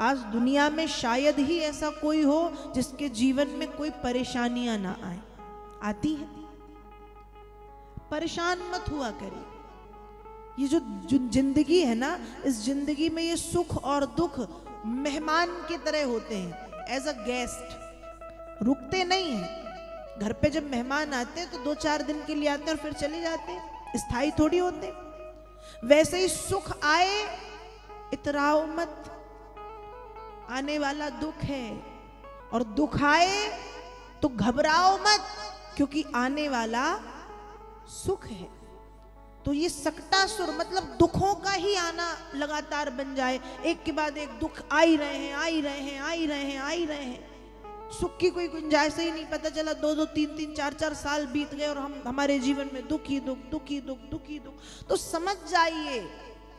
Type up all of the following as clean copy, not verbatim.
आज दुनिया में शायद ही ऐसा कोई हो जिसके जीवन में कोई परेशानियां ना आए। आती है, परेशान मत हुआ करिए। ये जो जिंदगी है ना, इस जिंदगी में ये सुख और दुख मेहमान की तरह होते हैं, एज अ गेस्ट, रुकते नहीं हैं। घर पे जब मेहमान आते हैं तो 2-4 दिन के लिए आते हैं और फिर चले जाते हैं, स्थायी थोड़ी होते। वैसे ही सुख आए इतराओ मत, आने वाला दुख है, और दुख आए तो घबराओ मत, क्योंकि आने वाला सुख है। तो ये सक्टासुर मतलब दुखों का ही आना लगातार बन जाए, एक के बाद एक दुख आ ही रहे हैं, आ ही रहे हैं, आ ही रहे हैं, आ ही रहे हैं। सुख की कोई गुंजाइश ही नहीं। पता चला 2-2, 3-3, 4-4 साल बीत गए और हमारे जीवन में दुख ही दुख, दुख ही दुख, दुख ही दुख। तो समझ जाइए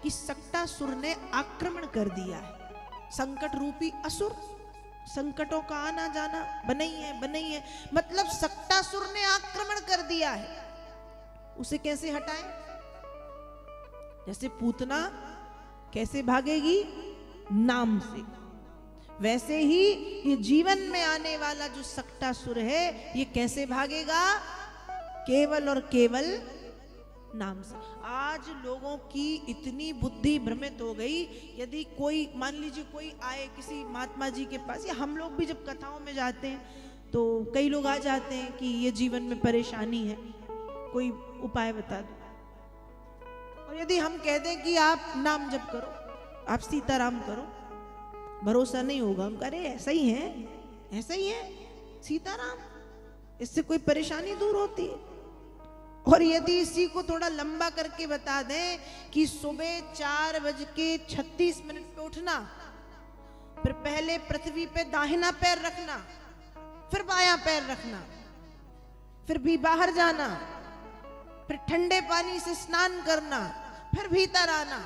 कि सक्टासुर ने आक्रमण कर दिया है। संकट रूपी असुर, संकटों का आना जाना बना ही है। मतलब सक्टासुर ने आक्रमण कर दिया है। उसे कैसे हटाएं? जैसे पूतना कैसे भागेगी? नाम से। वैसे ही ये जीवन में आने वाला जो सक्टासुर है, ये कैसे भागेगा? केवल और केवल नाम से। आज लोगों की इतनी बुद्धि भ्रमित हो गई। यदि कोई, मान लीजिए कोई आए किसी महात्मा जी के पास, या हम लोग भी जब कथाओं में जाते हैं तो कई लोग आ जाते हैं कि ये जीवन में परेशानी है, कोई उपाय बता दो। और यदि हम कह दें कि आप नाम जप करो, आप सीताराम करो, भरोसा नहीं होगा। हम कह रहे ऐसा ही है, ऐसा ही है, सीताराम, इससे कोई परेशानी दूर होती है। और यदि इसी को थोड़ा लंबा करके बता दें कि सुबह 4:36 पे उठना, फिर पहले पृथ्वी पे दाहिना पैर रखना, फिर बायां पैर रखना, फिर भी बाहर जाना, फिर ठंडे पानी से स्नान करना, फिर भीतर आना,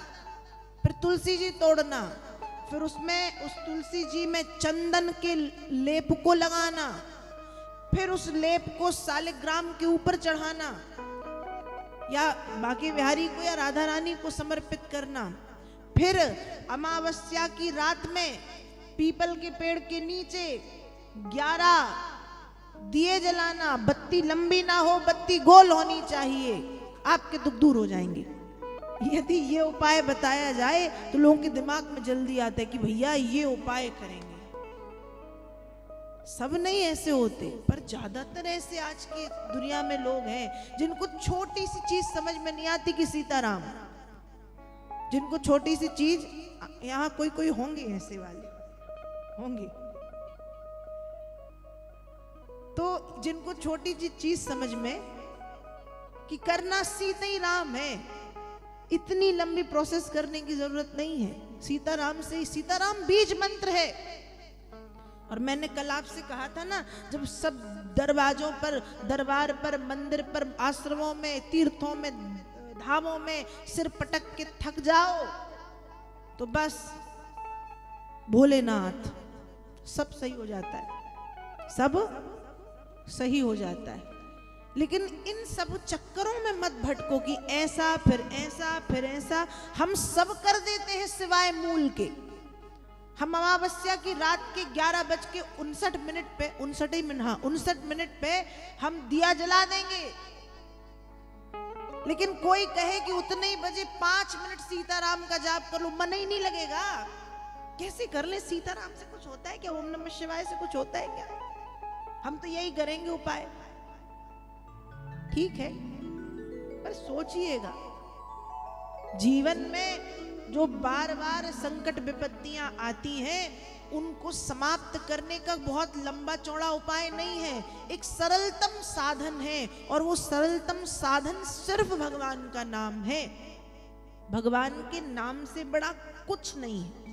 फिर तुलसी जी तोड़ना, फिर उसमें उस तुलसी जी में चंदन के लेप को लगाना, फिर उस लेप को सालिग्राम के ऊपर चढ़ाना, या बाकी बिहारी को या राधा रानी को समर्पित करना। फिर अमावस्या की रात में पीपल के पेड़ के नीचे 11 दिए जलाना। बत्ती लंबी ना हो, बत्ती गोल होनी चाहिए, आपके दुख दूर हो जाएंगे। यदि ये उपाय बताया जाए तो लोगों के दिमाग में जल्दी आता है कि भैया ये उपाय करेंगे। सब नहीं ऐसे होते, पर ज्यादातर ऐसे आज की दुनिया में लोग हैं जिनको छोटी सी चीज समझ में नहीं आती कि सीताराम, जिनको छोटी सी चीज, यहाँ कोई होंगे ऐसे वाले होंगे, तो जिनको छोटी सी चीज समझ में कि करना सीता ही राम है, इतनी लंबी प्रोसेस करने की जरूरत नहीं है। सीताराम से ही, सीताराम बीज मंत्र है। और मैंने कल आपसे कहा था ना, जब सब दरवाजों पर, दरबार पर, मंदिर पर, आश्रमों में, तीर्थों में, धामों में सिर पटक के थक जाओ तो बस भोलेनाथ, सब सही हो जाता है, सब सही हो जाता है। लेकिन इन सब चक्करों में मत भटको कि ऐसा फिर ऐसा फिर ऐसा। हम सब कर देते हैं सिवाय मूल के। हम अमावस्या की रात के 11:59 पे, 59 मिनट पे हम दिया जला देंगे। लेकिन कोई कहे कि उतने ही बजे 5 मिनट सीताराम का जाप कर लो, मन ही नहीं लगेगा। कैसे कर ले? सीताराम से कुछ होता है क्या? ओम नमः शिवाय से कुछ होता है क्या? हम तो यही करेंगे उपाय, ठीक है, पर सोचिएगा जीवन में जो बार बार संकट विपत्तियां आती हैं, उनको समाप्त करने का बहुत लंबा चौड़ा उपाय नहीं है, एक सरलतम साधन है। और वो सरलतम साधन सिर्फ भगवान का नाम है। भगवान के नाम से बड़ा कुछ नहीं है।